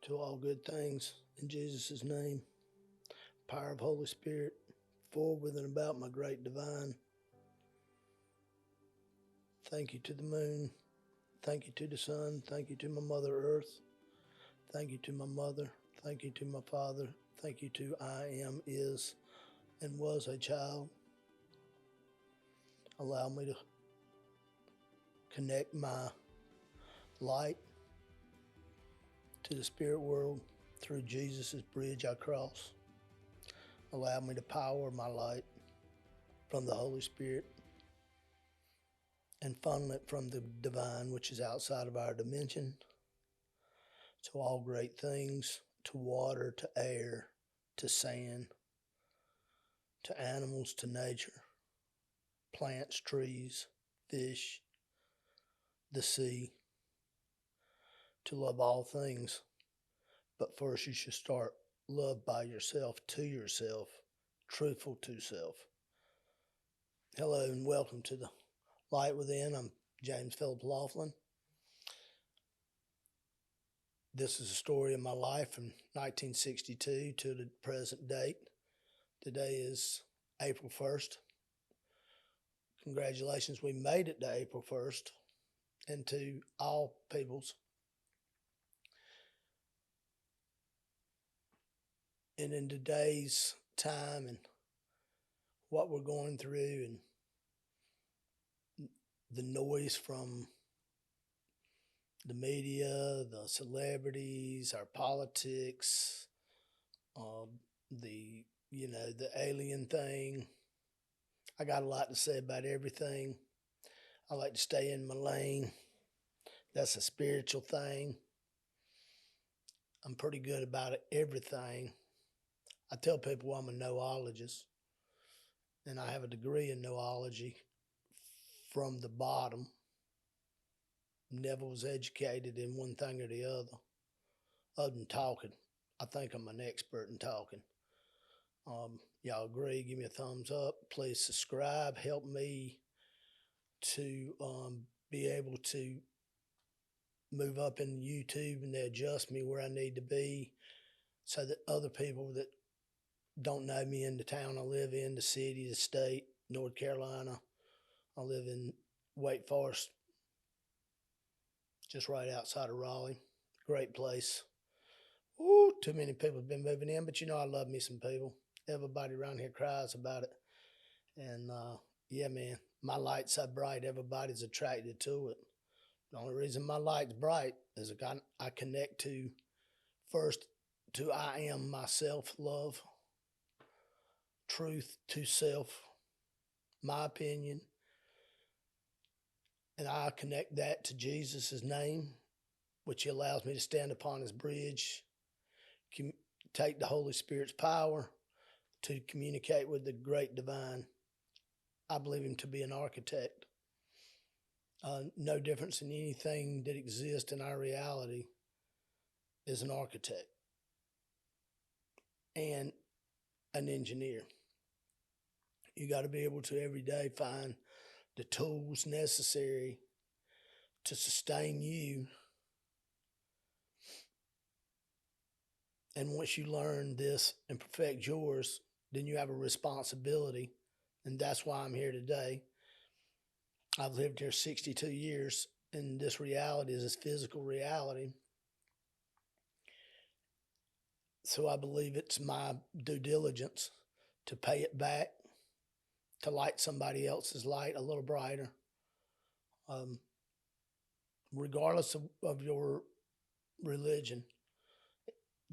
to all good things in Jesus' name. Power of Holy Spirit, for with and about my great divine. Thank you to the moon. Thank you to the sun. Thank you to my Mother Earth. Thank you to my mother. Thank you to my father. Thank you to I am, is, and was a child. Allow me to connect my light to the spirit world through Jesus' bridge I cross. Allow me to power my light from the Holy Spirit and funnel it from the divine, which is outside of our dimension, to all great things, to water, to air, to sand, to animals, to nature, plants, trees, fish, the sea, to love all things. But first you should start love by yourself, to yourself, truthful to self. Hello and welcome to the Light Within. I'm James Philip Laughlin. This is a story of my life from 1962 to the present date. Today is April 1st. Congratulations, we made it to April 1st. And to all peoples. And in today's time and what we're going through and the noise from the media, the celebrities, our politics, the alien thing. I got a lot to say about everything. I like to stay in my lane. That's a spiritual thing. I'm pretty good about everything. I tell people I'm a noologist, and I have a degree in noology from the bottom. Never was educated in one thing or the other than talking. I think I'm an expert in talking. Y'all agree? Give me a thumbs up. Please subscribe. Help me to be able to move up in YouTube and they adjust me where I need to be so that other people that don't know me in the town I live in, the city, the state, North Carolina. I live in Wake Forest, just right outside of Raleigh. Great place. Ooh, too many people have been moving in, but I love me some people. Everybody around here cries about it. And yeah, man, my light's so bright, everybody's attracted to it. The only reason my light's bright is I connect to first to I am myself, love, truth to self, my opinion, and I connect that to Jesus' name, which he allows me to stand upon his bridge, take the Holy Spirit's power to communicate with the great divine. I believe him to be an architect. No difference in anything that exists in our reality is an architect and an engineer. You got to be able to every day find the tools necessary to sustain you. And once you learn this and perfect yours, then you have a responsibility. And that's why I'm here today. I've lived here 62 years, and this reality is this physical reality. So I believe it's my due diligence to pay it back, to light somebody else's light a little brighter. Regardless of your religion,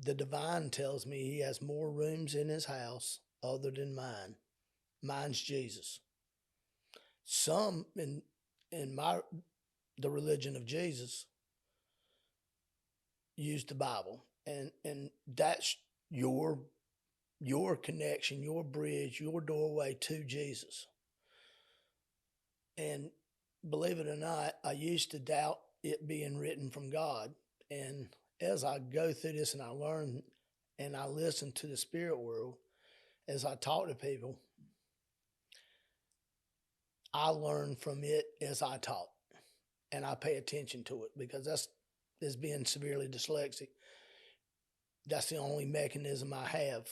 the divine tells me he has more rooms in his house other than mine. Mine's Jesus. Some in the religion of Jesus use the Bible, and that's your connection, your bridge, your doorway to Jesus. And believe it or not, I used to doubt it being written from God. And as I go through this and I learn and I listen to the spirit world, as I talk to people, I learn from it as I talk. And I pay attention to it because that's being severely dyslexic. That's the only mechanism I have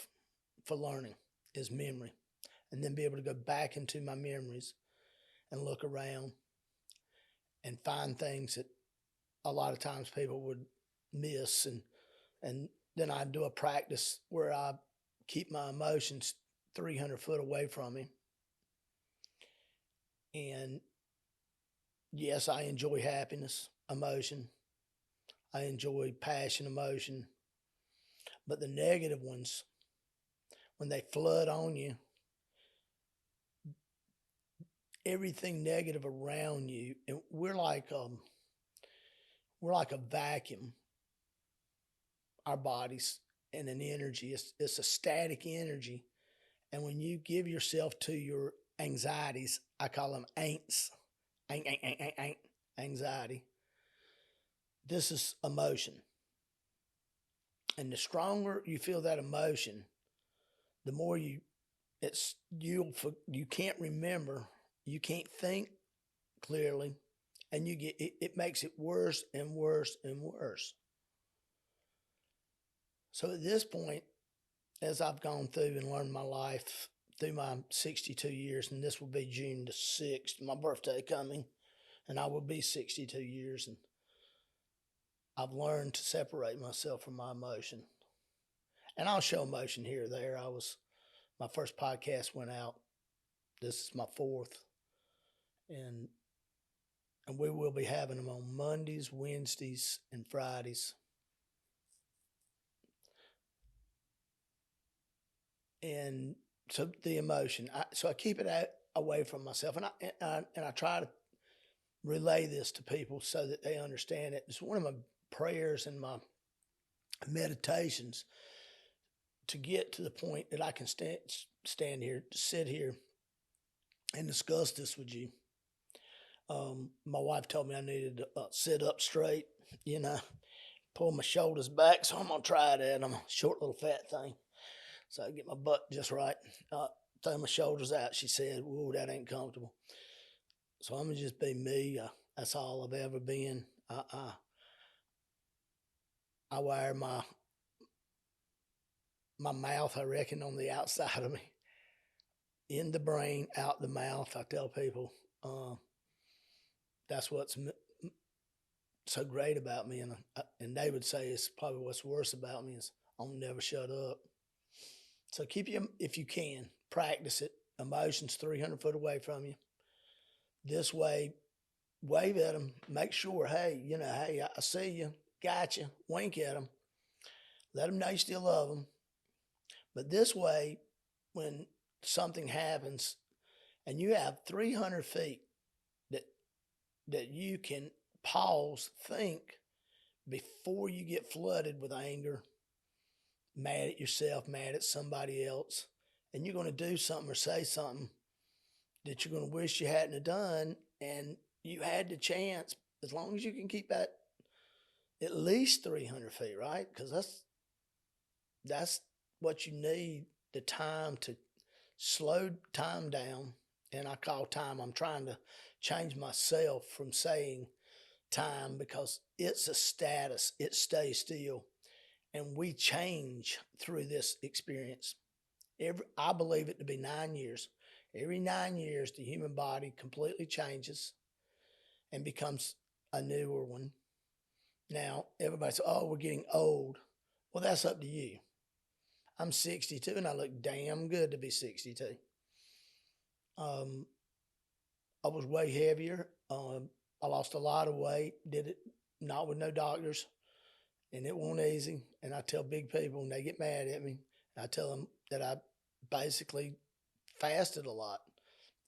for learning is memory. And then be able to go back into my memories and look around and find things that a lot of times people would miss. And then I do a practice where I keep my emotions 300 foot away from me. And yes, I enjoy happiness, emotion. I enjoy passion, emotion. But the negative ones, when they flood on you, everything negative around you, and we're like a vacuum. Our bodies and an energy. It's a static energy. And when you give yourself to your anxieties, I call them ain'ts, anxiety. This is emotion. And the stronger you feel that emotion, the more you can't remember, you can't think clearly, and it makes it worse and worse and worse. So at this point, as I've gone through and learned my life through my 62 years, and this will be June the 6th, my birthday coming, and I will be 62 years, and I've learned to separate myself from my emotion. And I'll show emotion here or there. My first podcast went out. This is my fourth. And we will be having them on Mondays, Wednesdays, and Fridays. And so the emotion, I keep it away from myself, and I try to relay this to people so that they understand it. It's one of my prayers and my meditations to get to the point that I can stand here, sit here, and discuss this with you. My wife told me I needed to sit up straight, pull my shoulders back, so I'm gonna try that. I'm a short little fat thing, so I get my butt just right. Throw my shoulders out. She said, "Whoa, that ain't comfortable." So I'm gonna just be me. That's all I've ever been. I wear my mouth, I reckon, on the outside of me, in the brain, out the mouth. I tell people that's what's so great about me, and they would say it's probably what's worse about me is I'll never shut up. So if you can, practice it. Emotions 300 foot away from you. This way, wave at them. Make sure, hey, I see you, got you. Wink at them. Let them know you still love them. But this way, when something happens and you have 300 feet that you can pause, think before you get flooded with anger, mad at yourself, mad at somebody else, and you're going to do something or say something that you're going to wish you hadn't have done, and you had the chance, as long as you can keep that at least 300 feet, right? Because that's what you need, the time to slow time down. And I call time, I'm trying to change myself from saying time because it's a status, it stays still. And we change through this experience. I believe it to be 9 years. Every 9 years, the human body completely changes and becomes a newer one. Now, everybody says, "Oh, we're getting old." Well, that's up to you. I'm 62 and I look damn good to be 62. I was way heavier. I lost a lot of weight, did it not with no doctors, and it wasn't easy. And I tell big people, and they get mad at me. I tell them that I basically fasted a lot,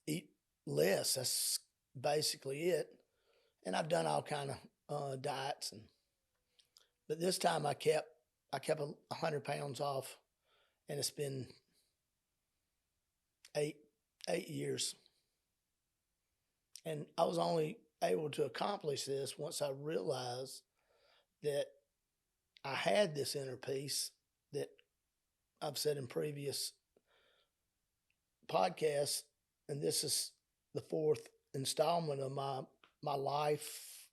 eat less. That's basically it. And I've done all kind of diets, but this time I kept 100 pounds off, and it's been eight years. And I was only able to accomplish this once I realized that I had this inner peace that I've said in previous podcasts, and this is the fourth installment of my life,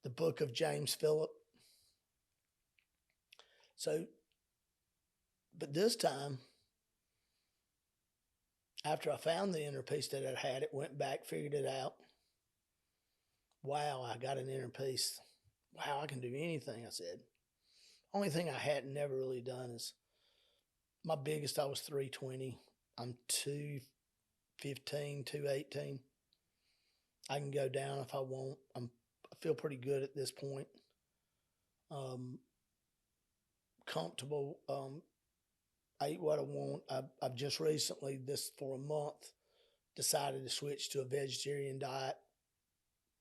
the book of James Phillip. So, but this time, after I found the inner peace that I had, it went back, figured it out. Wow, I got an inner peace. Wow, I can do anything, I said. Only thing I hadn't never really done is my biggest, I was 320. I'm 215, 218. I can go down if I want. I feel pretty good at this point. Comfortable. I eat what I want. I've just recently, this for a month, decided to switch to a vegetarian diet.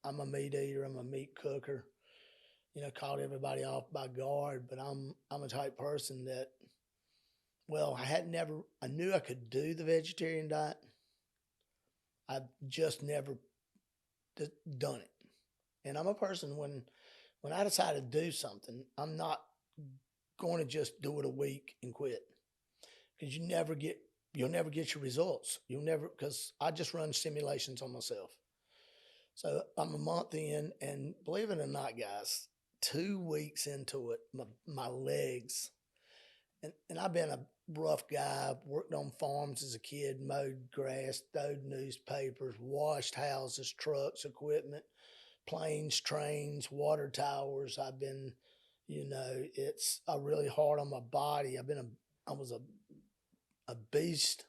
I'm a meat eater. I'm a meat cooker. Caught everybody off by guard, but I'm a type person that, well, I knew I could do the vegetarian diet. I've just never done it. And I'm a person when I decide to do something, I'm not going to just do it a week and quit, because you'll never get your results. You'll never, because I just run simulations on myself. So I'm a month in, and believe it or not, guys, 2 weeks into it, my legs, and I've been a rough guy. I've worked on farms as a kid, mowed grass, stowed newspapers, washed houses, trucks, equipment, planes, trains, water towers. I've been, it's really hard on my body. I was a beast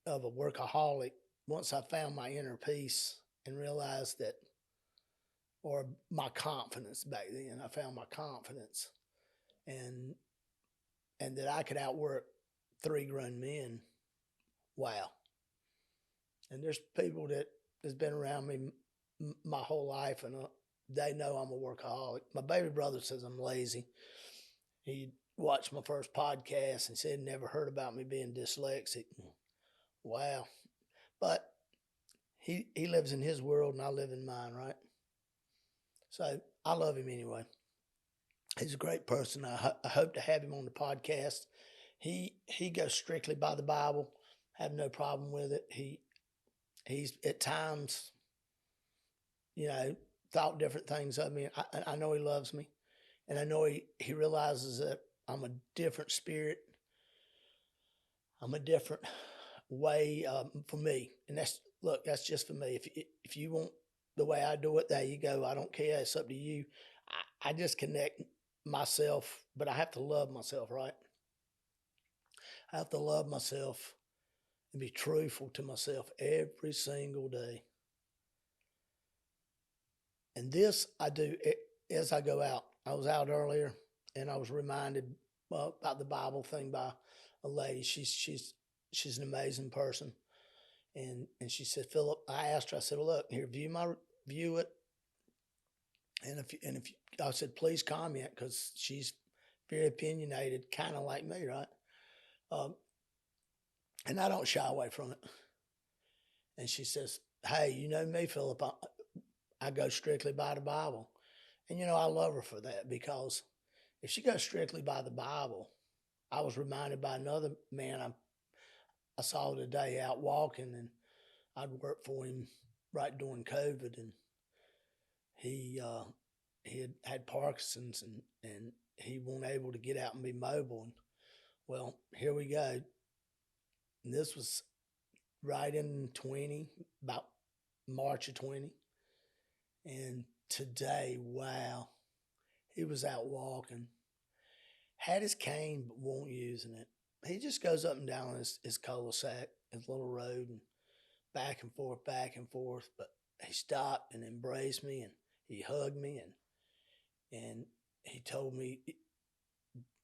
of a workaholic once I found my inner peace and realized that, or my confidence back then. I found my confidence, and that I could outwork 3 grown men. Wow. And there's people that has been around me my whole life, and they know I'm a workaholic. My baby brother says I'm lazy. He watched my first podcast and said never heard about me being dyslexic. Wow. But he lives in his world and I live in mine, right? So I love him anyway. He's a great person. I hope to have him on the podcast. He goes strictly by the Bible. I have no problem with it. He's at times, thought different things of me. I know he loves me, and I know he realizes that I'm a different spirit. I'm a different way for me, and that's just for me. If you want the way I do it, there you go. I don't care. It's up to you. I just connect myself, but I have to love myself, right? I have to love myself and be truthful to myself every single day. And this I do as I go out. I was out earlier, and I was reminded about the Bible thing by a lady. She's an amazing person, and she said, Philip. I asked her. I said, well, look here, view it, and if I said, please comment, because she's very opinionated, kind of like me, right? And I don't shy away from it. And she says, hey, you know me, Philip. I go strictly by the Bible. And, I love her for that, because if she goes strictly by the Bible, I was reminded by another man I saw today out walking, and I'd worked for him right during COVID, and he had Parkinson's, and he wasn't able to get out and be mobile. And, well, here we go. And this was right in 20, about March of 20. And today, wow, he was out walking, had his cane, but won't using it. He just goes up and down his cul-de-sac, his little road, and back and forth, back and forth. But he stopped and embraced me, and he hugged me, and he told me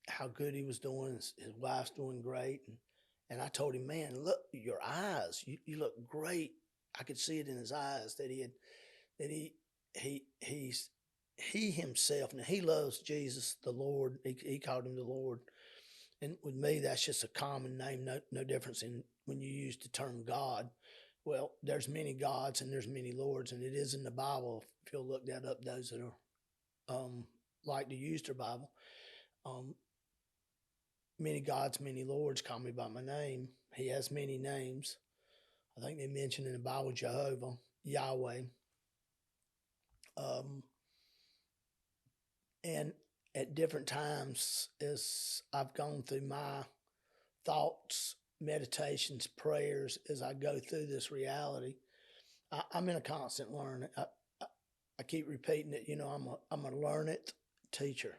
how good he was doing. His wife's doing great. And I told him, man, look, your eyes, you look great. I could see it in his eyes that he himself, now he loves Jesus, the Lord. He called him the Lord. And with me, that's just a common name. No difference in when you use the term God. Well, there's many gods and there's many lords, and it is in the Bible. If you'll look that up, those that are like to use their Bible. Many gods, many lords call me by my name. He has many names. I think they mention in the Bible Jehovah, Yahweh. And at different times as I've gone through my thoughts, meditations, prayers, as I go through this reality, I'm in a constant learning. I keep repeating it. I'm a learn it teacher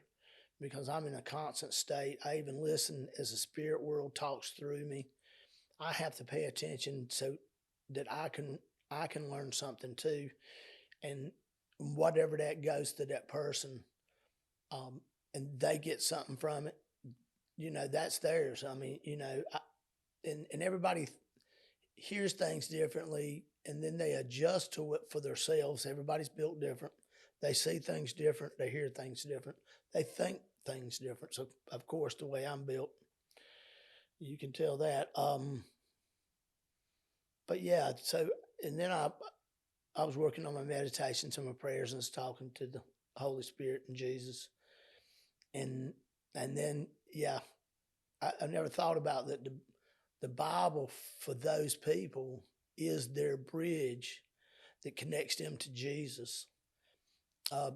because I'm in a constant state. I even listen as the spirit world talks through me. I have to pay attention so that I can learn something too, and whatever that goes to that person, um, and they get something from it. That's theirs. I mean, and everybody hears things differently, and then they adjust to it for themselves. Everybody's built different. They see things different. They hear things different. They think things different. So, of course, the way I'm built, you can tell that. But yeah, so and then I was working on my meditations and my prayers and was talking to the Holy Spirit and Jesus, and then yeah, I never thought about that. The Bible for those people is their bridge that connects them to Jesus. Uh,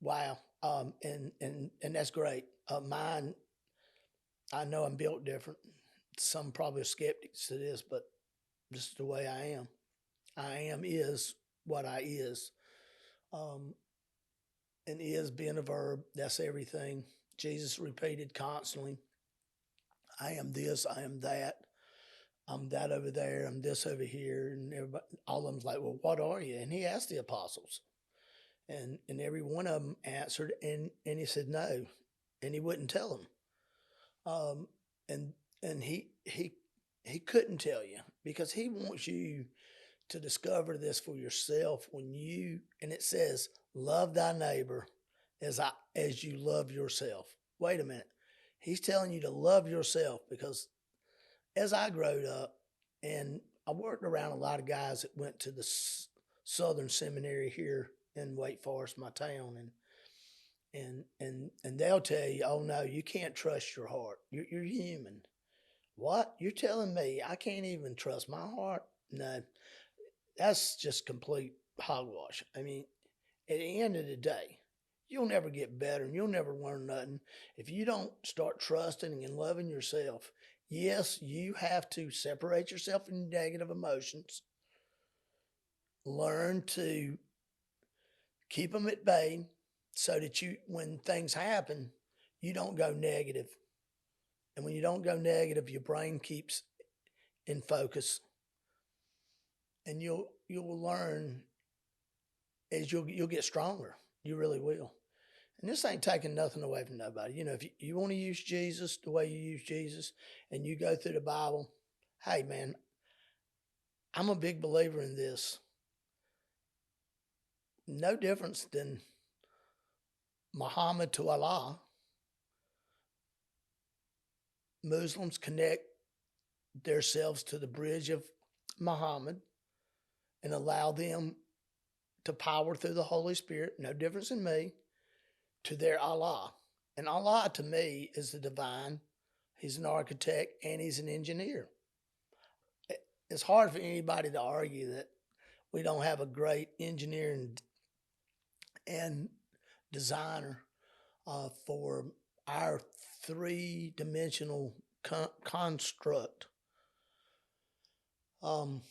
wow, and that's great. Mine, I know I'm built different. Some probably are skeptics to this, but this is the way I am. I am is what I is. Um, and is being a verb, that's everything. Jesus repeated constantly, I am this, I am that. I'm that over there, I'm this over here, and everybody, all of them's like, well, what are you? And he asked the apostles, and every one of them answered, and he said no, and he wouldn't tell them, um, and and he couldn't tell you because he wants you to discover this for yourself and it says, love thy neighbor as you love yourself. Wait a minute. He's telling you to love yourself because as I growed up, and I worked around a lot of guys that went to the Southern Seminary here in Wake Forest, my town, and they'll tell you, oh no, you can't trust your heart. You're human. What? You're telling me I can't even trust my heart? No, that's just complete hogwash. I mean, at the end of the day, you'll never get better and you'll never learn nothing if you don't start trusting and loving yourself. Yes, you have to separate yourself from negative emotions, learn to keep them at bay so that when things happen, you don't go negative. And when you don't go negative, your brain keeps in focus, and you'll learn as you'll get stronger. You really will. And this ain't taking nothing away from nobody. If you want to use Jesus the way you use Jesus and you go through the Bible, hey, man, I'm a big believer in this. No difference than Muhammad to Allah. Muslims connect themselves to the bridge of Muhammad and allow them to power through the Holy Spirit, no difference in me, to their Allah. And Allah to me is the divine. He's an architect and he's an engineer. It's hard for anybody to argue that we don't have a great engineer and designer for our three-dimensional construct. And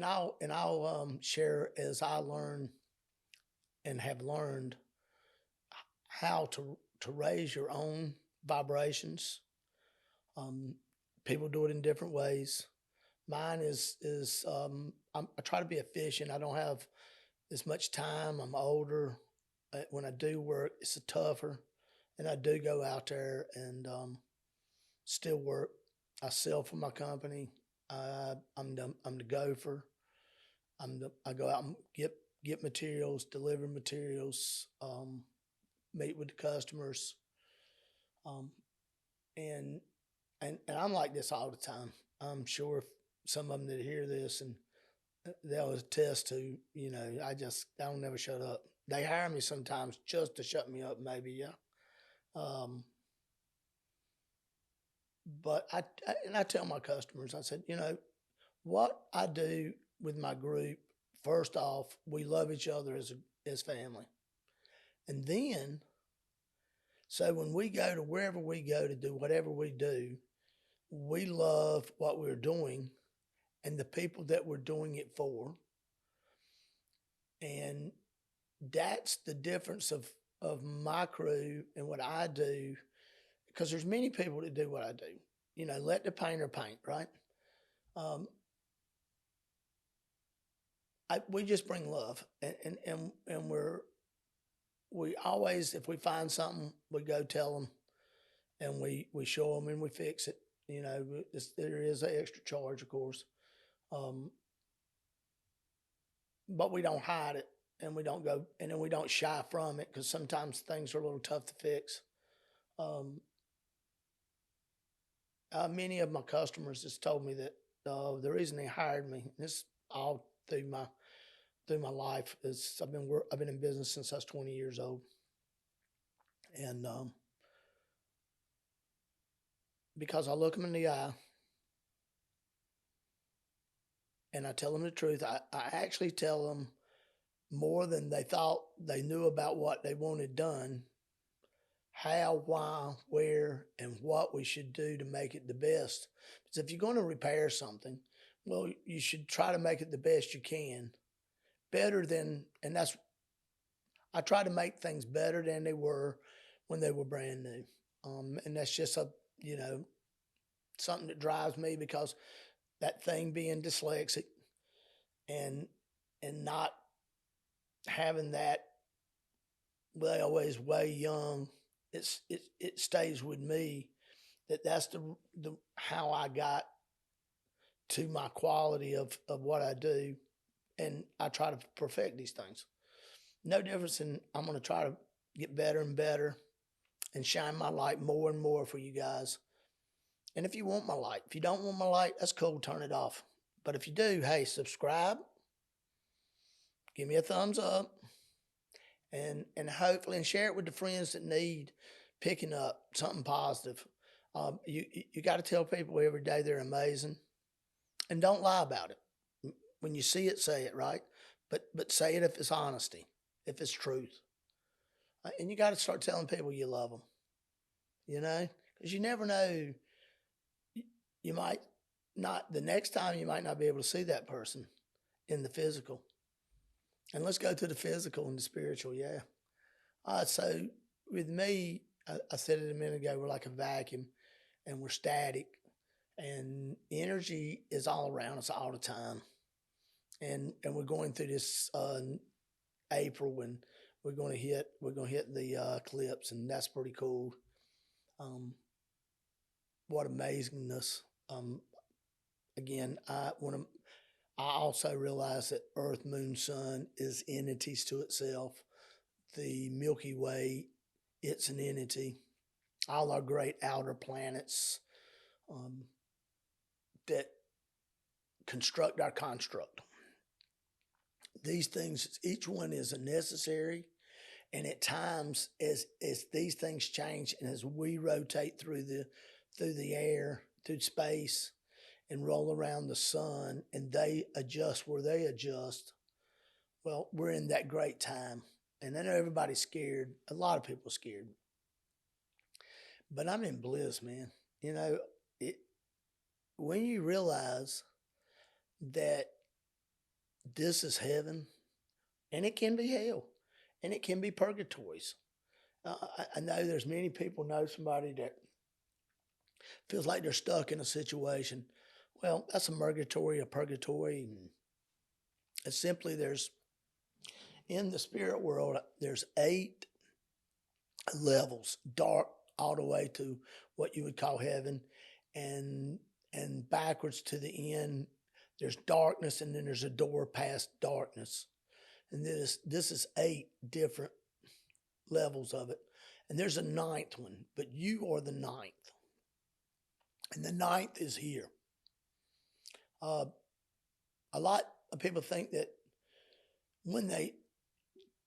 I'll share as I learn and have learned how to raise your own vibrations. People do it in different ways. Mine is I try to be efficient. I don't have as much time. I'm older. When I do work, it's tougher, and I do go out there and still work. I sell for my company. I'm the gopher. I go out and get materials, deliver materials, meet with the customers, um, and and I'm like this all the time. I'm sure some of them that hear this and they'll attest to, I don't never shut up. They hire me sometimes just to shut me up, maybe, yeah. Um, but I tell my customers, I said, what I do with my group, first off, we love each other as family. And then So when we go to wherever we go to do whatever we do, we love what we're doing and the people that we're doing it for. And that's the difference of my crew and what I do, because there's many people that do what I do. You know, let the painter paint, right? Um, we just bring love, and we always, if we find something, we go tell them, and we show them and we fix it. You know, there is an extra charge, of course, um, but we don't hide it, and we don't go, and then we don't shy from it because sometimes things are a little tough to fix. Um, many of my customers has told me that the reason they hired me, this all through my life, is I've been in business since I was 20 years old, and because I look them in the eye and I tell them the truth, I actually tell them more than they thought they knew about what they wanted done, how, why, where, and what we should do to make it the best. Because if you're going to repair something, well, you should try to make it the best you can, better than, and that's, I try to make things better than they were when they were brand new. And that's just you know, something that drives me, because that thing being dyslexic and not having that, they always way young, it stays with me, that's the how I got to my quality of what I do, and I try to perfect these things. No difference in, I'm going to try to get better and better and shine my light more and more for you guys. And if you want my light, if you don't want my light, that's cool, turn it off. But if you do, hey, subscribe, give me a thumbs up, and hopefully, and share it with the friends that need picking up something positive. You got to tell people every day they're amazing, and don't lie about it. When you see it, say it, right, but say it if it's honesty, if it's truth, and you got to start telling people you love them. You know, because you never know. You might not, the next time you might not be able to see that person in the physical. And let's go to the physical and the spiritual. Yeah. So with me, I said it a minute ago, we're like a vacuum and we're static, and energy is all around us all the time. And we're going through this April when we're going to hit the eclipse, and that's pretty cool. What amazingness. Again, I also realize that Earth, Moon, Sun is entities to itself. The Milky Way, it's an entity. All our great outer planets that construct our construct. These things, each one is a necessary, and at times, as these things change, and as we rotate through the air, through space, and roll around the sun, and they adjust where they adjust, well, we're in that great time. And I know everybody's scared. A lot of people are scared. But I'm in bliss, man. You know, when you realize that this is heaven, and it can be hell, and it can be purgatories. I know there's many people know somebody that feels like they're stuck in a situation. Well, that's a purgatory, and it's simply, there's, in the spirit world, there's 8 levels, dark all the way to what you would call heaven, and backwards to the end, there's darkness, and then there's a door past darkness. And this is 8 different levels of it. And there's a 9th one, but you are the 9th. And the 9th is here. A lot of people think that when they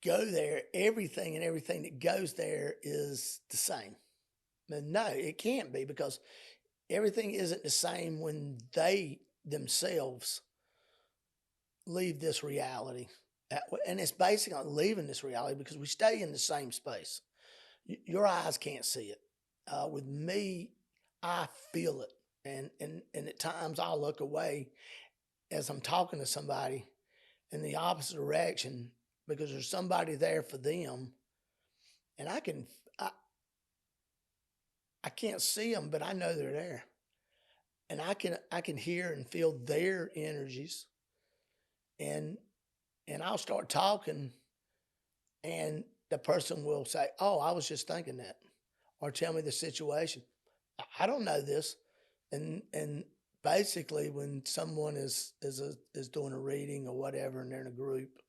go there, everything that goes there is the same. But no, it can't be, because everything isn't the same when they themselves leave this reality. And it's basically leaving this reality, because we stay in the same space. Your eyes can't see it. With me, I feel it, and at times I'll look away as I'm talking to somebody in the opposite direction because there's somebody there for them, and I can't see them, but I know they're there, and I can hear and feel their energies, and I'll start talking, and the person will say, "Oh, I was just thinking that," or tell me the situation. I don't know this, and basically, when someone is doing a reading or whatever, and they're in a group,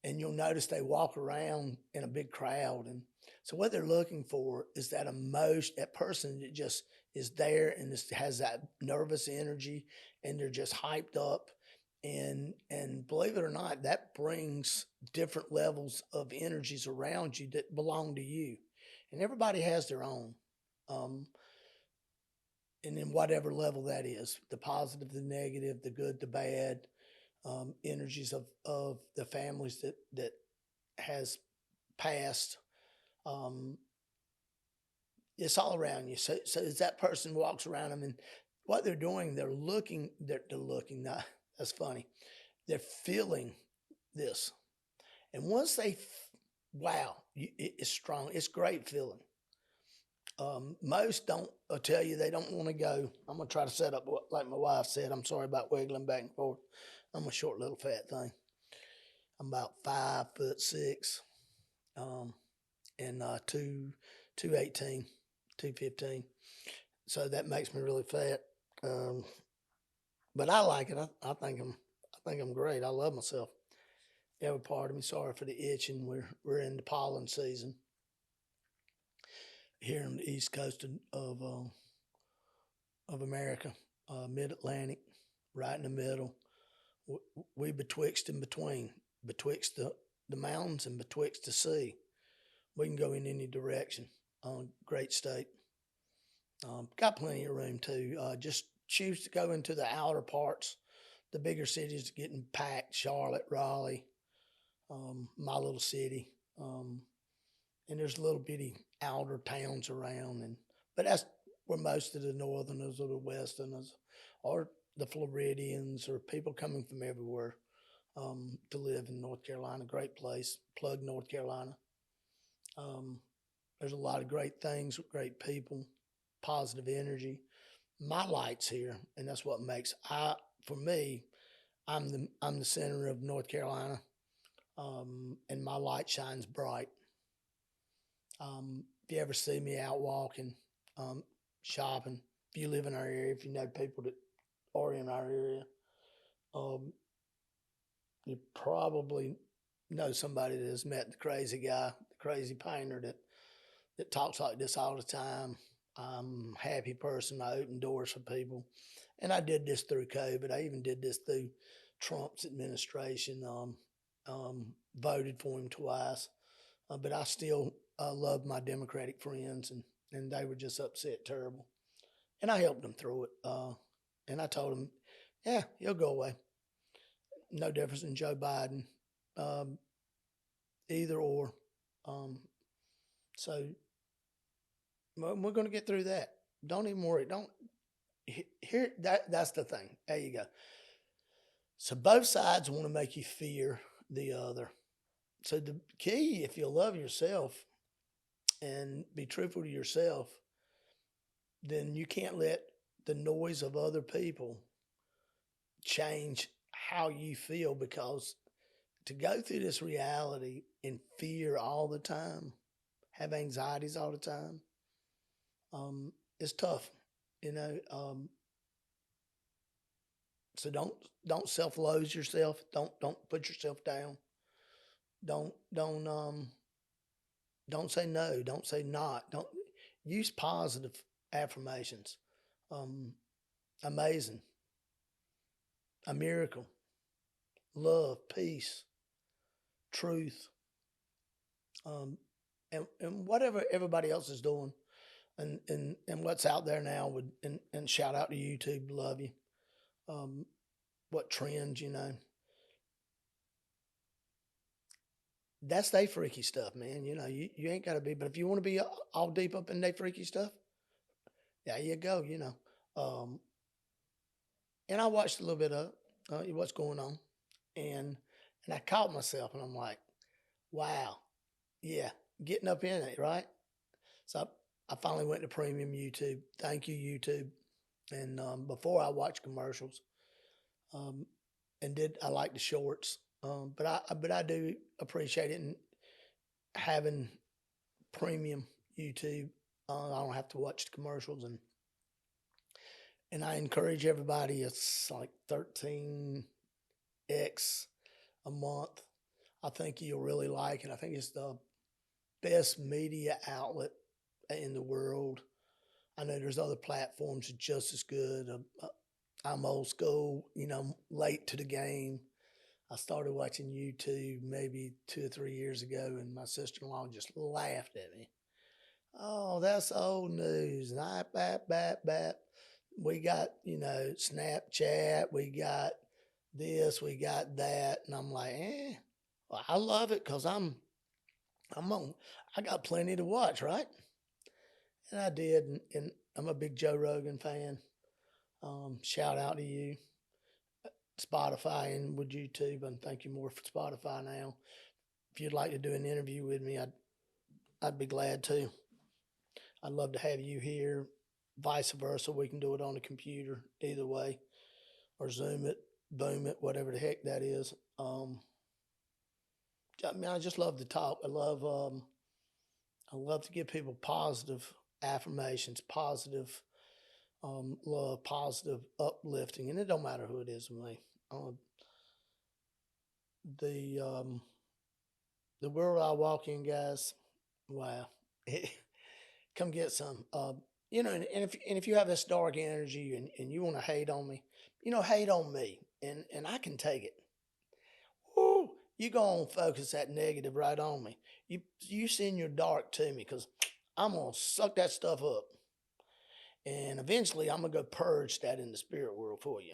and you'll notice they walk around in a big crowd, and so what they're looking for is that emotion, that person that just is there and just has that nervous energy, and they're just hyped up, and believe it or not, that brings different levels of energies around you that belong to you, and everybody has their own. Um, and in whatever level that is, the positive, the negative, the good, the bad, energies of the families that has passed. Um, it's all around you. So as that person walks around them, and what they're doing, they're looking. Not, that's funny. They're feeling this, and once wow, it's strong. It's great feeling. Most don't tell you they don't want to go. I'm gonna try to set up like my wife said. I'm sorry about wiggling back and forth. I'm a short little fat thing. I'm about 5'6", and 218, 215. So that makes me really fat. Um, but I like it. I think I'm great. I love myself. Every part of me. Sorry for the itching. We're in the pollen season here on the east coast of America, mid Atlantic, right in the middle. We betwixt and between, betwixt the mountains and betwixt the sea. We can go in any direction. Great state. Got plenty of room too. Just choose to go into the outer parts. The bigger cities getting packed. Charlotte, Raleigh, my little city, and there's little bitty outer towns around. But that's where most of the Northerners or the Westerners, or the Floridians, or people coming from everywhere, to live in North Carolina. Great place. Plug North Carolina. Um, there's a lot of great things, great people, positive energy. My light's here, and that's what makes for me. I'm the center of North Carolina, and my light shines bright. If you ever see me out walking, um, shopping, if you live in our area, if you know people that are in our area, um, you probably know somebody that has met the crazy guy, the crazy painter that talks like this all the time. I'm a happy person. I open doors for people. And I did this through COVID. I even did this through Trump's administration. Voted for him twice. But I still love my Democratic friends, and they were just upset terrible. And I helped them through it. And I told them, yeah, he'll go away. No difference in Joe Biden, um, either or. Um, so we're going to get through that. Don't even worry. Don't here. That's the thing. There you go. So both sides want to make you fear the other. So the key, if you love yourself and be truthful to yourself, then you can't let the noise of other people change how you feel, because to go through this reality in fear all the time, have anxieties all the time, it's tough, you know. So don't self-loathe yourself. Don't put yourself down. Don't say no. Don't say not. Don't use positive affirmations. Um, amazing, a miracle, love, peace, truth, um, and whatever everybody else is doing, and what's out there now. And shout out to YouTube, love you. What trends, That's they freaky stuff, man. You ain't got to be, but if you want to be all deep up in they freaky stuff, there you go. Um, and I watched a little bit of what's going on, and and I caught myself, and I'm like, wow, yeah, getting up in it, right? So I finally went to premium YouTube. Thank you, YouTube. And before I watched commercials, um, and did I like the shorts, but I do appreciate it and having premium YouTube. I don't have to watch the commercials, and I encourage everybody. It's like 13x a month. I think you'll really like it. I think it's the best media outlet in the world. I know there's other platforms just as good. I'm old school, late to the game. I started watching YouTube maybe 2 or 3 years ago, and my sister-in-law just laughed at me. Oh, that's old news. And bap. We got, Snapchat. We got this. We got that. And I'm like, well, I love it because I got plenty to watch, right? And I did. And I'm a big Joe Rogan fan. Shout out to you, Spotify and with YouTube. And thank you more for Spotify now. If you'd like to do an interview with me, I'd be glad to. I'd love to have you here. Vice versa, we can do it on the computer either way, or Zoom it, Boom it, whatever the heck that is. I just love to talk. I love to give people positive affirmations, positive love, positive uplifting, and it don't matter who it is with me. The the world I walk in, guys. Wow, come get some. And if you have this dark energy and you want to hate on me, hate on me, and I can take it. Woo, you gonna focus that negative right on me. You send your dark to me because I'm gonna suck that stuff up, and eventually I'm gonna go purge that in the spirit world for you.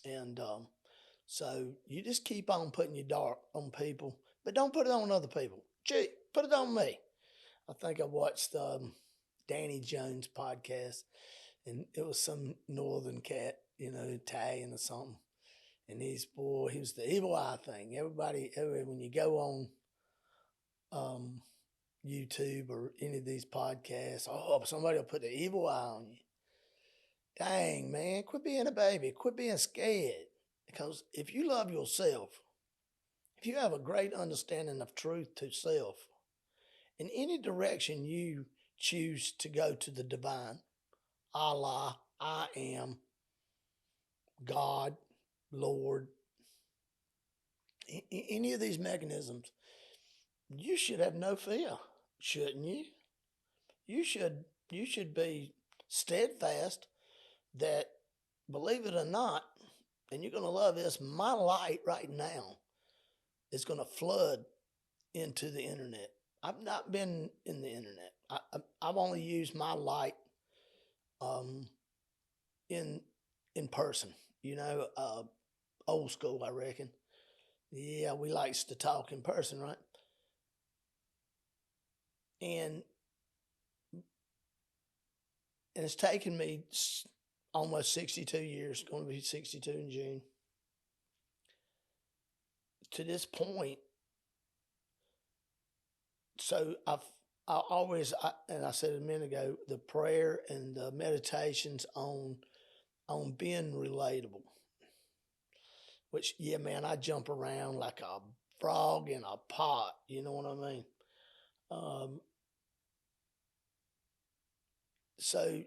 And so you just keep on putting your dark on people, but don't put it on other people. Gee, put it on me. I think I watched Danny Jones podcast, and it was some northern cat, Italian or something. And he was the evil eye thing. When you go on um, YouTube or any of these podcasts, somebody will put the evil eye on you. Dang, man, quit being a baby. Quit being scared. Because if you love yourself, if you have a great understanding of truth to self, in any direction you choose to go to the divine, Allah, I am, God, Lord, any of these mechanisms, you should have no fear, shouldn't you? You should be steadfast that, believe it or not, and you're going to love this, my light right now is going to flood into the internet. I've not been in the internet. I've only used my light um, in person. Old school, I reckon. Yeah, we likes to talk in person, right? And it's taken me almost 62 years, going to be 62 in June, to this point. So and I said a minute ago, the prayer and the meditations on being relatable. Which, yeah, man, I jump around like a frog in a pot. You know what I mean? Um, so,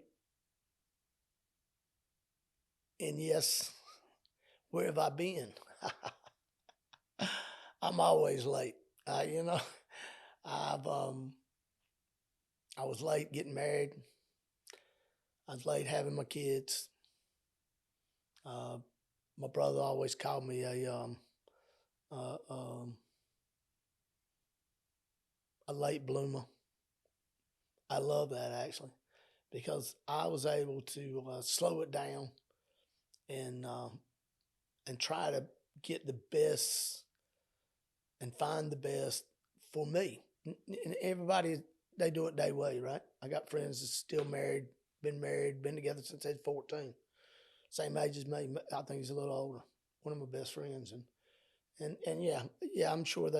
and yes, where have I been? I'm always late. You know, I've I was late getting married. I was late having my kids. Uh, my brother always called me uh, um, a late bloomer. I love that actually because I was able to slow it down and try to get the best and find the best for me. And everybody, they do it their way, right? I got friends that's still married, been together since they're 14. Same age as me. I think he's a little older. One of my best friends. And yeah, I'm sure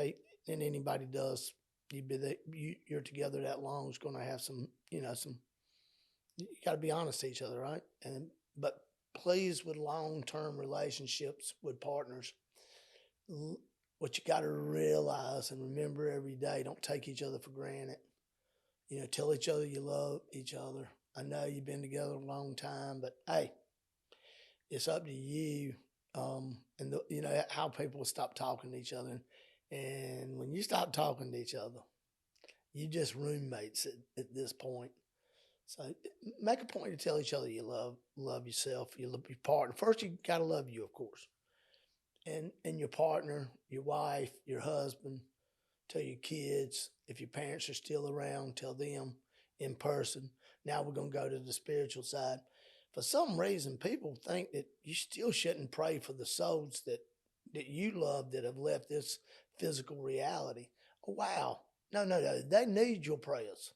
and anybody does. You're together that long is going to have some, you got to be honest to each other, right? But please, with long-term relationships with partners, what you got to realize and remember every day, don't take each other for granted. Tell each other you love each other. I know you've been together a long time, but hey, it's up to you. How people stop talking to each other. And when you stop talking to each other, you just roommates at this point. So make a point to tell each other you love yourself, you love your partner. First, you got to love you, of course, and your partner, your wife, your husband. Tell your kids. If your parents are still around, tell them in person. Now we're going to go to the spiritual side. For some reason, people think that you still shouldn't pray for the souls that you love that have left this physical reality. Oh, wow. No. They need your prayers.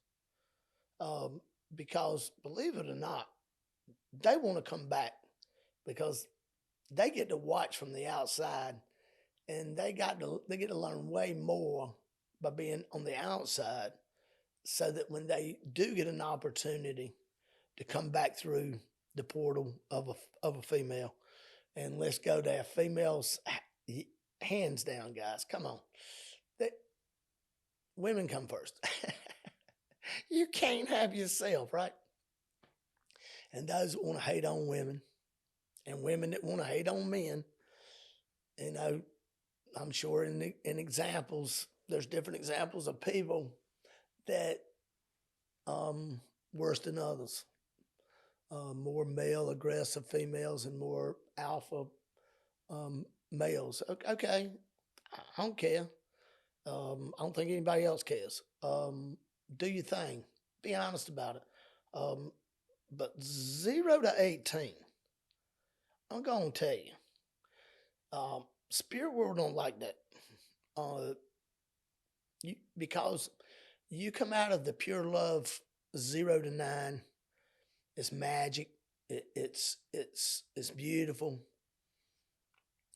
Because believe it or not, they want to come back because they get to watch from the outside, and they get to learn way more by being on the outside, so that when they do get an opportunity to come back through the portal of a female, and let's go there, females, hands down, guys, come on, women come first. You can't have yourself, right? And those that want to hate on women, and women that want to hate on men, I'm sure in examples, there's different examples of people that worse than others. More male aggressive females and more alpha males. Okay, I don't care. I don't think anybody else cares. Do your thing. Be honest about it. But 0 to 18, I'm going to tell you, spirit world don't like that. Because you come out of the pure love 0 to 9, it's magic. It's beautiful.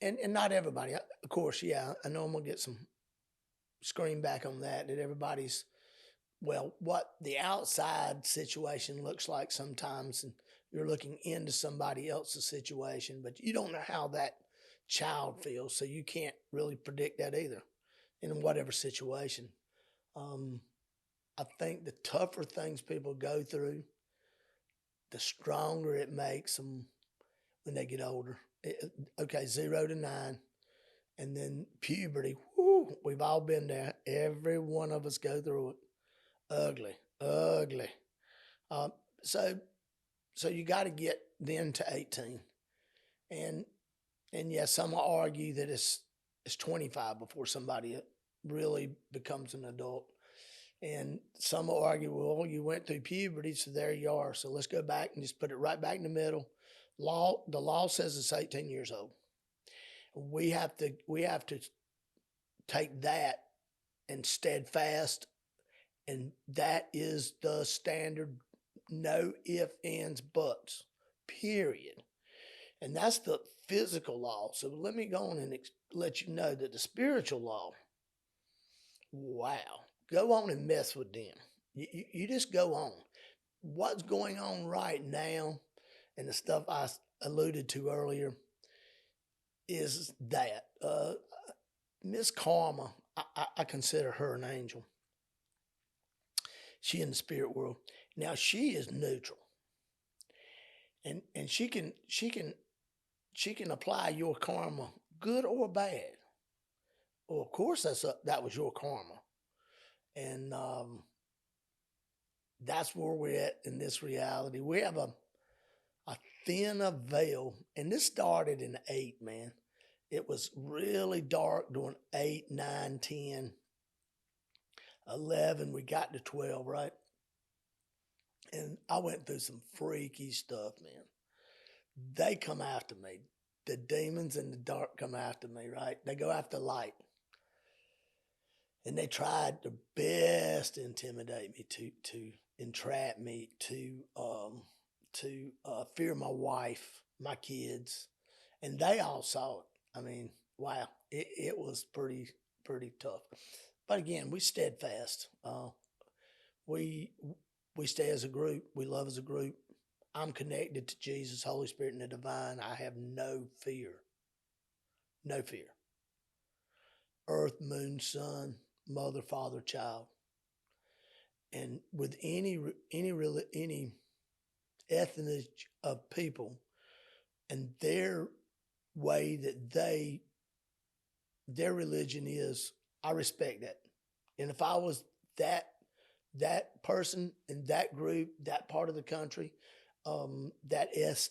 And not everybody, of course, yeah, I know I'm going to get some scream back on that everybody's, well, what the outside situation looks like sometimes, and you're looking into somebody else's situation, but you don't know how that child feels, so you can't really predict that either in whatever situation. I think the tougher things people go through, the stronger it makes them when they get older. Okay, 0 to 9. And then puberty, whoo, we've all been there. Every one of us go through it. Ugly. So you got to get then to 18. And yes, some will argue that it's 25 before somebody really becomes an adult. And some will argue, well, you went through puberty, so there you are. So let's go back and just put it right back in the middle. The law says it's 18 years old. We have to take that and steadfast, and that is the standard. No ifs, ands, buts, period. And that's the physical law. So let me go on and let you know that the spiritual law, wow, go on and mess with them. You just go on. What's going on right now, and the stuff I alluded to earlier, is that Miss Karma, I consider her an angel. She in the spirit world. Now she is neutral, and she can apply your karma, good or bad. Well, of course that was your karma, and that's where we're at in this reality. We have a thinner veil, and this started in 8, man. It was really dark during 8, 9, 10, 11. We got to 12, right? And I went through some freaky stuff, man. They come after me. The demons in the dark come after me, right? They go after light. And they tried their best to intimidate me, to entrap me, to fear my wife, my kids, and they all saw it. I mean, wow, it was pretty tough. But again, we steadfast. We we stay as a group. We love as a group. I'm connected to Jesus, Holy Spirit, and the divine. I have no fear. No fear. Earth, moon, sun, mother, father, child. And with any ethnic of people and their way that their religion is, I respect that. And if I was that person in that group, that part of the country, that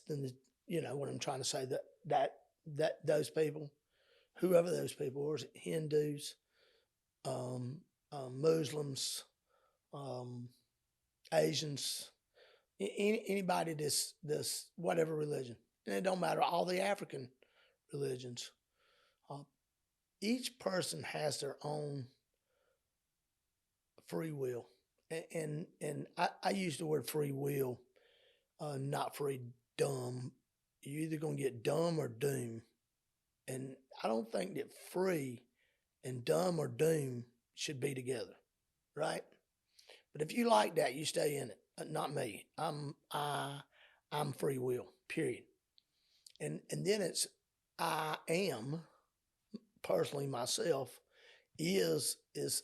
and you know what I'm trying to say, that those people, whoever those people were, Hindus, Muslims, um, Asians, anybody this whatever religion, and it don't matter, all the African religions. Uh, each person has their own free will, and I use the word free will, not free dumb. You're either gonna get dumb or doom, and I don't think that free and dumb or doom should be together, right? But if you like that, you stay in it. Not me. I'm free will. Period. And then it's I am personally myself is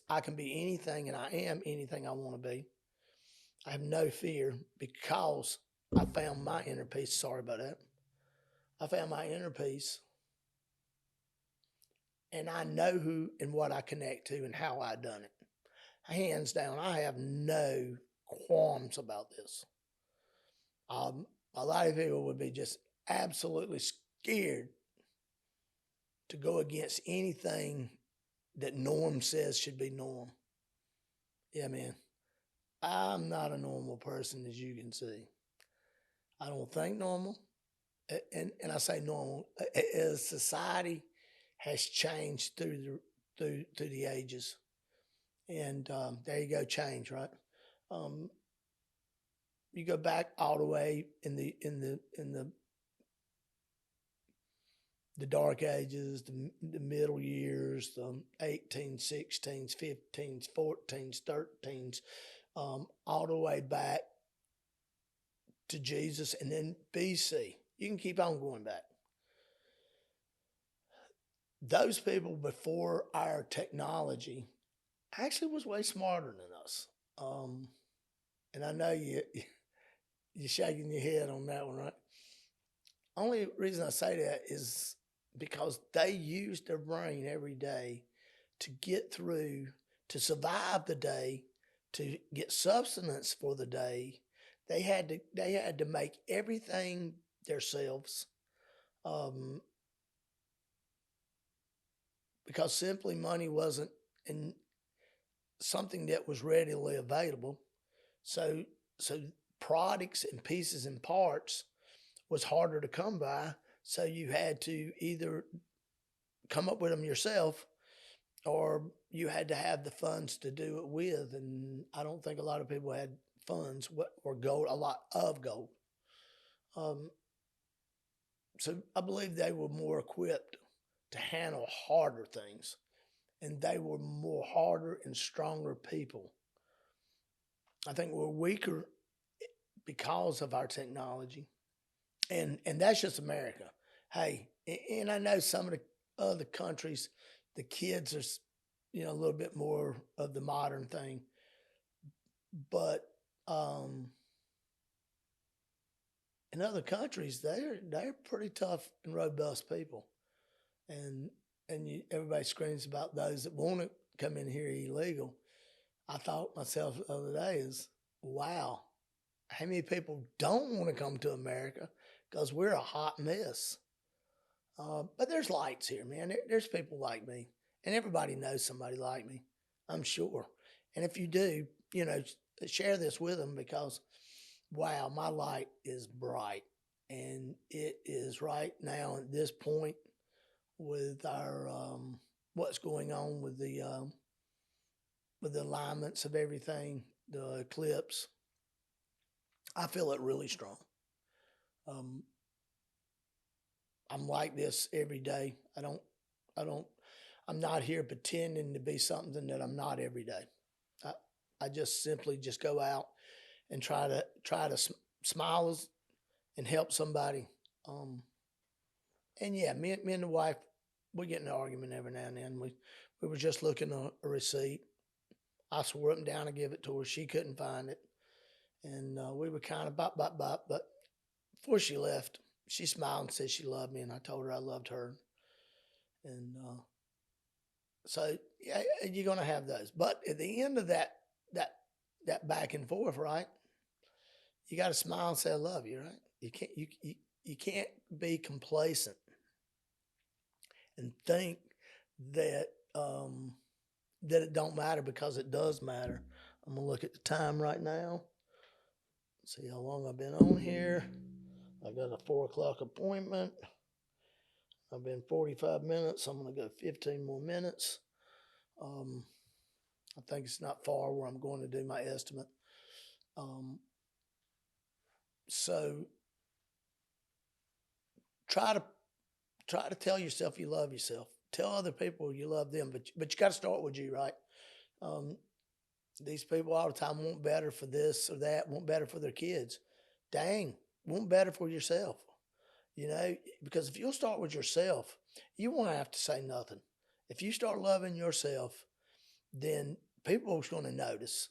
I can be anything and I am anything I want to be. I have no fear because I found my inner peace. Sorry about that. I found my inner peace and I know who and what I connect to and how I done it. Hands down, I have no qualms about this. Um, a lot of people would be just absolutely scared to go against anything that norm says should be norm. Yeah, man. I'm not a normal person, as you can see. I don't think normal. And I say normal as society has changed through the ages. And there you go, change, right? Um, you go back all the way in the dark ages, the middle years, the 18s, 16s, 15s, 14s, 13s, all the way back to Jesus, and then BC. You can keep on going back. Those people before our technology actually was way smarter than us. And I know you're shaking your head on that one, right? Only reason I say that is because they used their brain every day to get through, to survive the day, to get sustenance for the day. They had to make everything themselves, um, because simply money wasn't in something that was readily available. So so products and pieces and parts was harder to come by. So you had to either come up with them yourself or you had to have the funds to do it with. And I don't think a lot of people had funds or gold, a lot of gold. Um, so I believe they were more equipped to handle harder things, and they were more harder and stronger people. I think we're weaker because of our technology, and that's just America. Hey, and I know some of the other countries, the kids are, a little bit more of the modern thing, but um, in other countries, they're pretty tough and robust people, and everybody screams about those that want to come in here illegal. I thought myself the other day is, wow, how many people don't want to come to America because we're a hot mess. But there's lights here, man. There's people like me, and everybody knows somebody like me, I'm sure. And if you do, share this with them because, wow, my light is bright, and it is right now at this point with our what's going on with the with the alignments of everything, the eclipse. I feel it really strong. Um, I'm like this every day. I don't, I'm not here pretending to be something that I'm not every day. I, I just simply just go out and try to smile and help somebody. Um, and yeah, me and the wife, we get in an argument every now and then. We were just looking at a receipt. I swore up and down to give it to her. She couldn't find it, and we were kind of bop. But before she left, she smiled and said she loved me, and I told her I loved her. And so yeah, you're gonna have those. But at the end of that that back and forth, right? You got to smile and say I love you, right? You can't be complacent and think that that it don't matter, because it does matter. I'm gonna look at the time right now. See how long I've been on here. I got a 4 o'clock appointment. I've been 45 minutes. I'm gonna go 15 more minutes. Um, I think it's not far where I'm going to do my estimate. Um, so try to tell yourself you love yourself. Tell other people you love them, but you got to start with you, right? Um, these people all the time want better for this or that, want better for their kids. Dang, want better for yourself. You know, because if you'll start with yourself, you won't have to say nothing. If you start loving yourself, then people are going to notice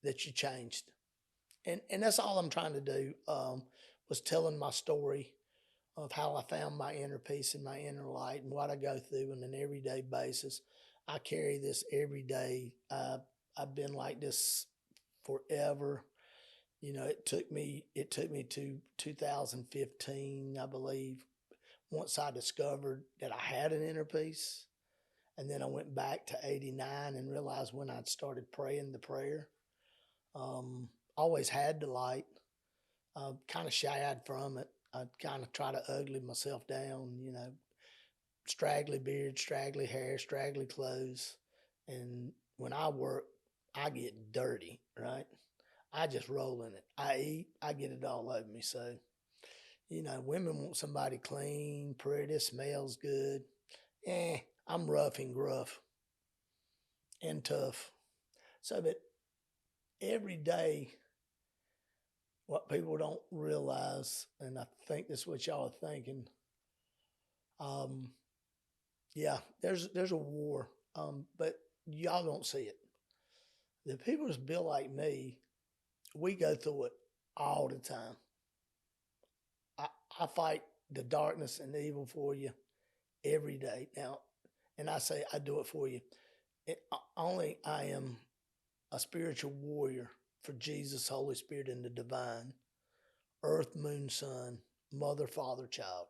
that you changed. And that's all I'm trying to do, was telling my story of how I found my inner peace and my inner light and what I go through on an everyday basis. I carry this every day. I've been like this forever. You know, it took me to 2015, I believe, once I discovered that I had an inner peace. And then I went back to 89 and realized when I'd started praying the prayer, always had the light, kind of shied from it. I'd kind of try to ugly myself down, you know, straggly beard, straggly hair, straggly clothes. And when I work, I get dirty, right? I just roll in it. I eat, I get it all over me. So, you know, women want somebody clean, pretty, smells good. I'm rough and gruff and tough. So that every day, what people don't realize, and I think that's what y'all are thinking, um, yeah, there's a war, but y'all don't see it. The people that's built like me, we go through it all the time. I, I fight the darkness and the evil for you every day now, and I say I do it for you. Only I am a spiritual warrior for Jesus, Holy Spirit, and the divine, earth, moon, sun, mother, father, child.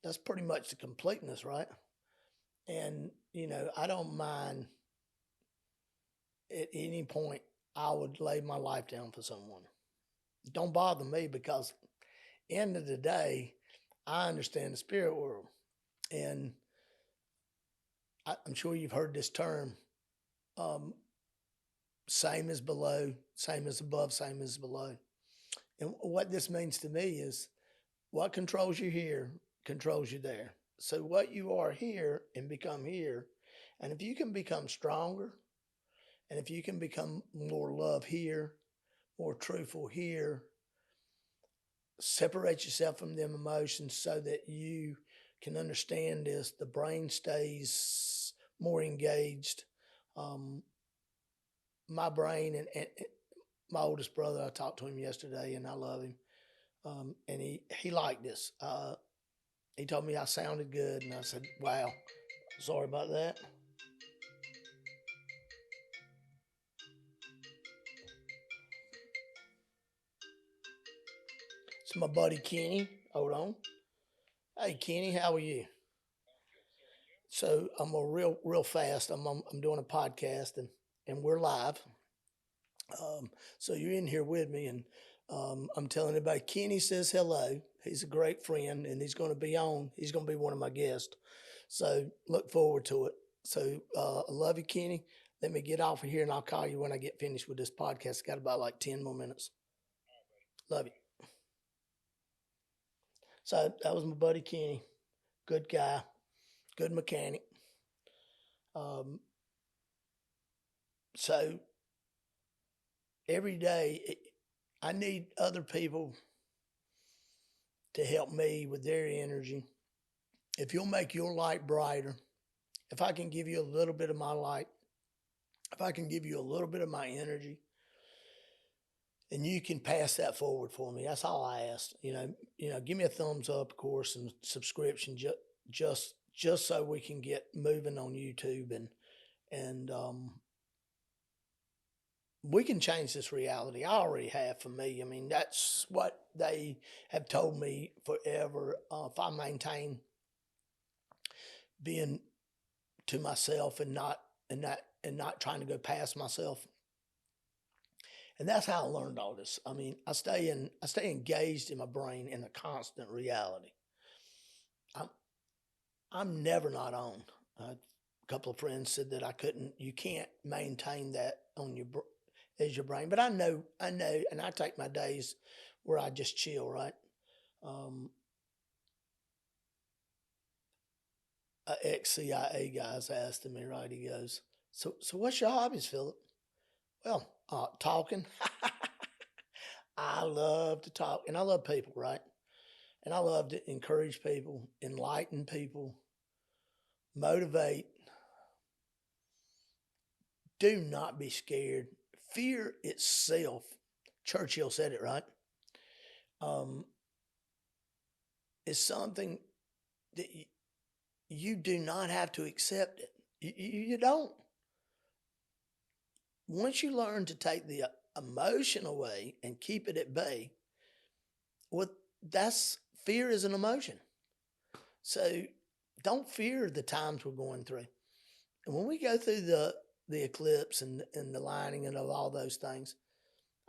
That's pretty much the completeness, right? And, you know, I don't mind at any point I would lay my life down for someone. Don't bother me, because end of the day, I understand the spirit world. And I'm sure you've heard this term, um, same as below, same as above, same as below. And what this means to me is what controls you here controls you there. So what you are here and become here, and if you can become stronger, and if you can become more love here, more truthful here, separate yourself from them emotions so that you can understand this, the brain stays more engaged. Um, my brain and my oldest brother, I talked to him yesterday and I love him. And he liked this. He told me I sounded good, and I said, wow, sorry about that. It's my buddy Kenny. Hold on. Hey, Kenny, how are you? So I'm a real fast. I'm doing a podcast, and we're live. So you're in here with me, and I'm telling everybody. Kenny says hello. He's a great friend, and he's going to be on. He's going to be one of my guests. So look forward to it. So I love you, Kenny. Let me get off of here and I'll call you when I get finished with this podcast. Got about like 10 more minutes. Love you. So that was my buddy Kenny. Good guy, good mechanic. So every day I need other people to help me with their energy. If you'll make your light brighter, if I can give you a little bit of my light, if I can give you a little bit of my energy, and you can pass that forward for me. That's all I ask. Give me a thumbs up, of course, and subscription, just so we can get moving on YouTube, and we can change this reality. I already have for me. I mean, that's what they have told me forever. If I maintain being to myself and not trying to go past myself. And that's how I learned all this. I mean, I stay engaged in my brain in a constant reality. I'm never not on. A couple of friends said that you can't maintain that on as your brain. But I know, and I take my days where I just chill, right? An ex-CIA guy's asking me, right? He goes, so what's your hobbies, Philip? Well, talking. I love to talk, and I love people, right? And I love to encourage people, enlighten people, motivate. Do not be scared. Fear itself, Churchill said it, right? Is something that you do not have to accept it. You don't. Once you learn to take the emotion away and keep it at bay, fear is an emotion. So don't fear the times we're going through. And when we go through the eclipse and the lining and of all those things,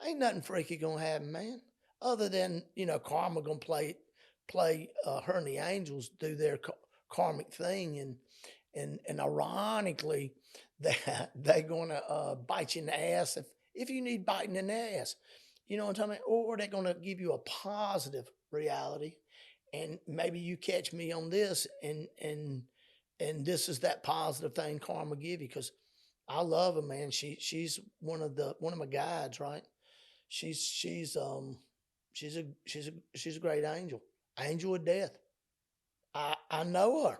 ain't nothing freaky gonna happen, man. Other than karma gonna play her and the angels do their karmic thing, and ironically, they're gonna bite you in the ass if you need biting in the ass. You know what I'm talking about? Or they're gonna give you a positive reality, and maybe you catch me on this, and this is that positive thing karma give you, because I love her, man. She's one of my guides, right? She's a great angel of death. I know her,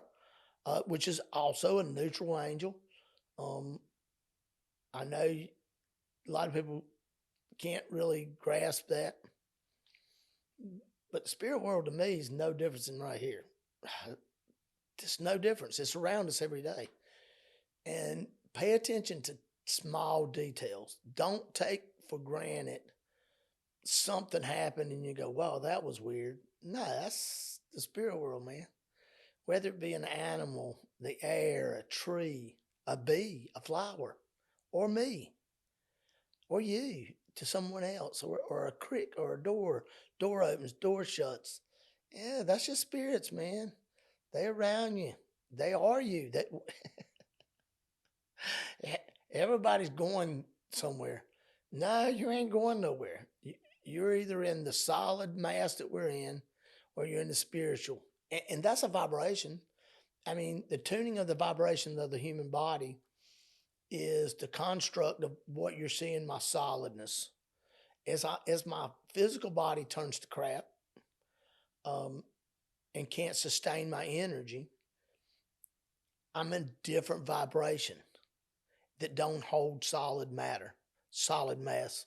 which is also a neutral angel. I know a lot of people can't really grasp that, but the spirit world to me is no difference than right here. It's no difference. It's around us every day, and pay attention to small details. Don't take for granted something happened and you go, "Wow, that was weird." No, that's the spirit world, man. Whether it be an animal, the air, a tree, a bee, a flower, or me, or you to someone else, or a crick, or a door opens, door shuts. Yeah, that's your spirits, man. They're around you. They are you. That everybody's going somewhere. No, you ain't going nowhere. You're either in the solid mass that we're in, or you're in the spiritual. And that's a vibration. I mean, the tuning of the vibration of the human body is the construct of what you're seeing, my solidness. As my physical body turns to crap, and can't sustain my energy, I'm in different vibration that don't hold solid matter, solid mass.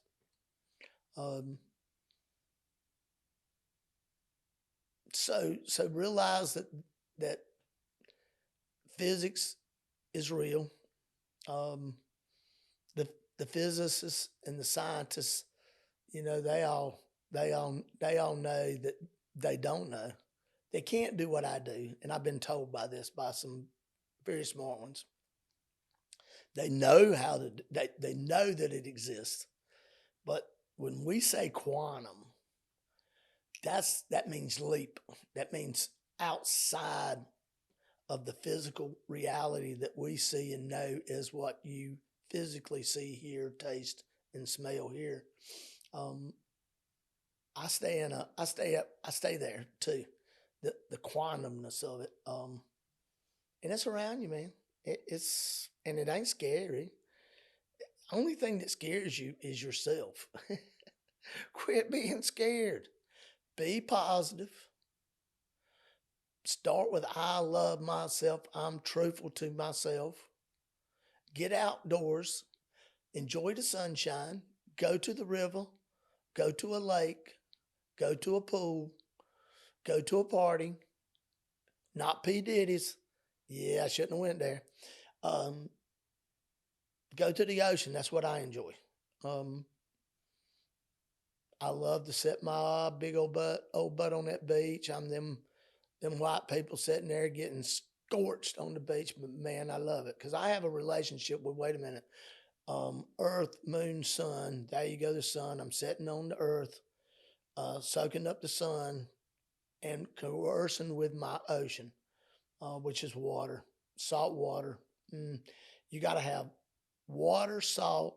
So realize that physics is real. The physicists and the scientists, they all know that they don't know. They can't do what I do, and I've been told by some very smart ones. They know they know that it exists, but when we say quantum, that means leap. That means outside of the physical reality that we see and know as what you physically see, hear, taste, and smell here. Um, I stay there too. The quantumness of it. And it's around you, man. And it ain't scary. Only thing that scares you is yourself. Quit being scared. Be positive. Start with I love myself. I'm truthful to myself. Get outdoors. Enjoy the sunshine. Go to the river. Go to a lake. Go to a pool. Go to a party. Not P. Diddy's. Yeah, I shouldn't have went there. Um, Go to the ocean. That's what I enjoy. Um, I love to set my big old butt on that beach. I'm them white people sitting there getting scorched on the beach, but man, I love it because I have a relationship with. Wait a minute, Earth, Moon, Sun. There you go, the sun. I'm sitting on the Earth, soaking up the sun, and conversing with my ocean, which is water, salt water. Mm, you got to have water, salt,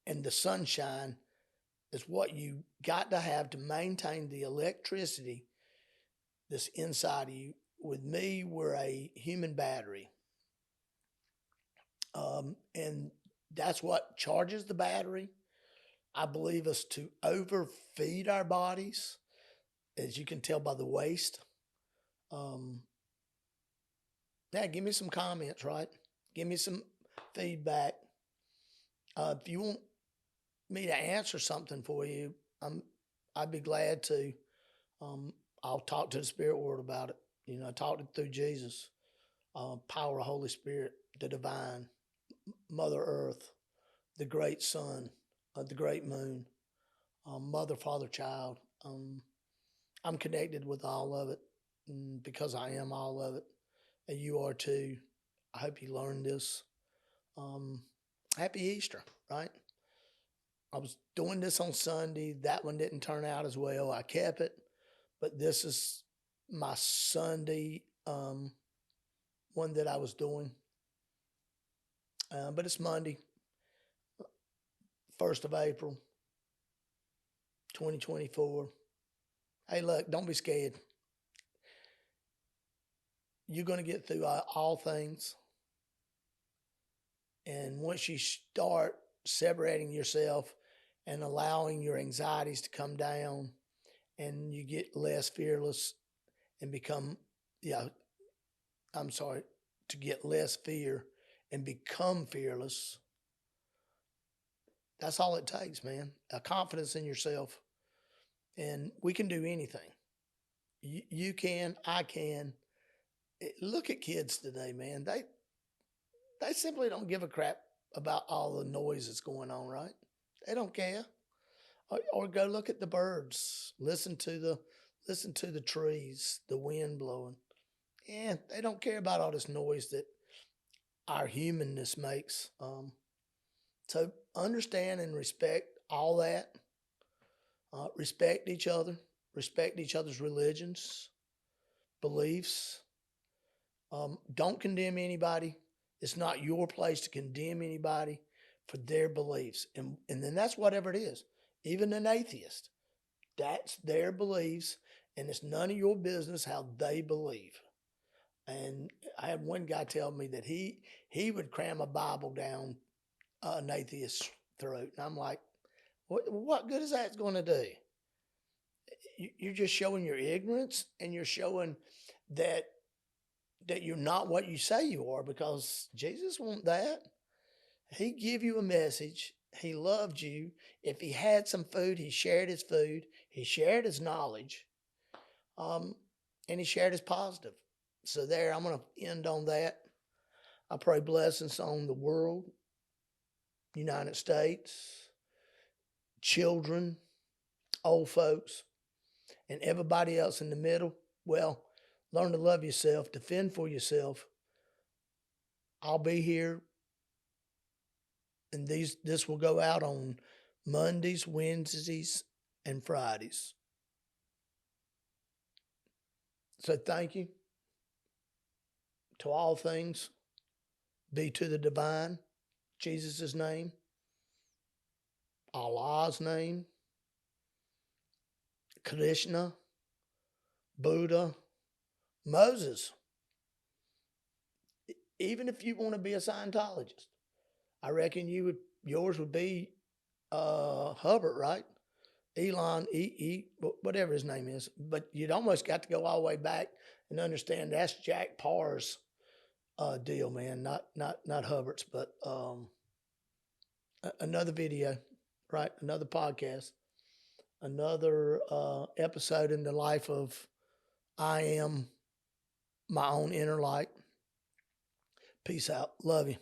and the sunshine is what you got to have to maintain the electricity that's inside of you. With me, we're a human battery. And that's what charges the battery. I believe us to overfeed our bodies, as you can tell by the waste. Um, yeah, give me some comments, right? Give me some feedback. If you want me to answer something for you, I'd be glad to. Um, I'll talk to the spirit world about it. I talked it through Jesus, power of Holy Spirit, the divine, Mother Earth, the great sun, the great moon, mother, father, child. I'm connected with all of it because I am all of it, and you are too. I hope you learned this. Um, Happy Easter, right? I was doing this on Sunday. That one didn't turn out as well. I kept it, but this is my Sunday one that I was doing. But it's Monday, 1st of April, 2024. Hey, look, don't be scared. You're going to get through all things. And once you start separating yourself and allowing your anxieties to come down, and you get less fearless and become, yeah, I'm sorry, to get less fear and become fearless. That's all it takes, man. A confidence in yourself. And we can do anything. You can, I can. Look at kids today, man. They simply don't give a crap about all the noise that's going on, right? They don't care. Or go look at the birds. Listen to the trees, the wind blowing. Yeah, they don't care about all this noise that our humanness makes. So understand and respect all that. Respect each other. Respect each other's religions, beliefs. Don't condemn anybody. It's not your place to condemn anybody for their beliefs. And then that's whatever it is. Even an atheist, that's their beliefs, and it's none of your business how they believe. And I had one guy tell me that he would cram a Bible down an atheist's throat. And I'm like, what good is that going to do? You're just showing your ignorance, and you're showing that you're not what you say you are, because Jesus won't that. He give you a message. He loved you. If he had some food, he shared his food. He shared his knowledge, and he shared his positive. So there, I'm going to end on that. I pray blessings on the world, United States, children, old folks, and everybody else in the middle. Well, learn to love yourself, defend for yourself. I'll be here, and this will go out on Mondays, Wednesdays, and Fridays. So thank you to all things. Be to the divine. Jesus' name, Allah's name, Krishna, Buddha, Moses. Even if you want to be a Scientologist, I reckon yours would be Hubbard, right? Elon, whatever his name is. But you'd almost got to go all the way back and understand that's Jack Parr's deal, man, not Hubbard's, but another video, right? Another podcast, another episode in the life of I am my own inner light. Peace out. Love you.